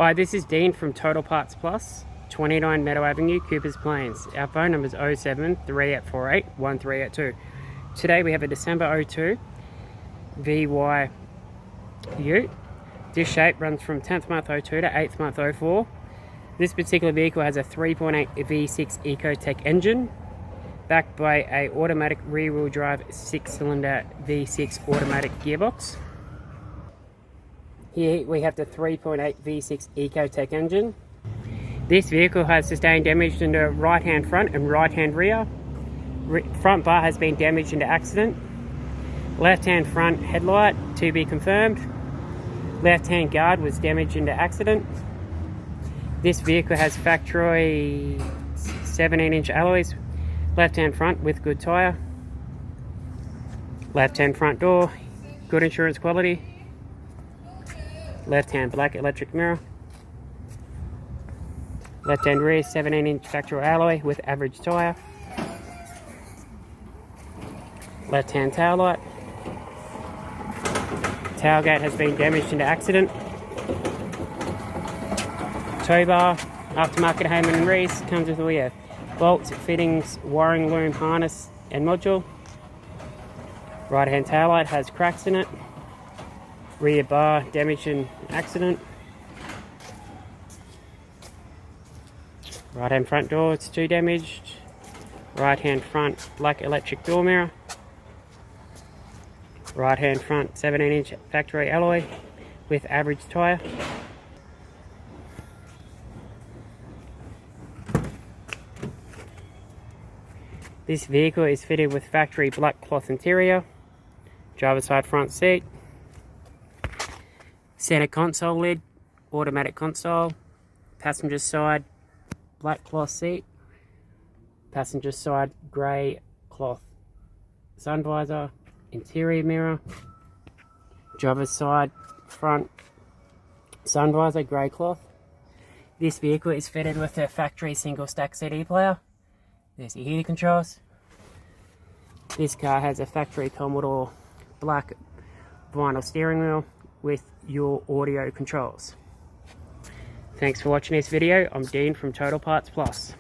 Hi, this is Dean from Total Parts Plus, 29 Meadow Avenue, Coopers Plains. Our phone number is 07 3848 1382. Today we have a December 02 VY Ute. This shape runs from 10th month 02 to 8th month 04. This particular vehicle has a 3.8 V6 Ecotec engine, backed by a automatic rear-wheel drive 6-cylinder V6 automatic gearbox. Here we have the 3.8 V6 Ecotec engine. This vehicle has sustained damage in the right-hand front and right-hand rear. Front bar has been damaged in the accident. Left-hand front headlight to be confirmed. Left-hand guard was damaged in the accident. This vehicle has factory 17-inch alloys. Left-hand front with good tyre. Left-hand front door, good insurance quality. Left-hand black electric mirror. Left-hand rear 17-inch factory alloy with average tyre. Left-hand tail light. Tailgate has been damaged in the accident. Tow bar, aftermarket Heyman and Reese, comes with all your bolts, fittings, wiring loom, harness and module. Right-hand tail light has cracks in it. Rear bar damaged in accident. Right hand front door, it's too damaged. Right hand front black electric door mirror. Right hand front 17-inch factory alloy with average tyre. This vehicle is fitted with factory black cloth interior, driver's side front seat, center console lid, automatic console, passenger side black cloth seat, passenger side grey cloth sun visor, interior mirror, driver's side front sun visor grey cloth. This vehicle is fitted with a factory single stack CD player. There's your heater controls. This car has a factory Commodore black vinyl steering wheel with your audio controls. Thanks for watching this video. I'm Dean from Total Parts Plus.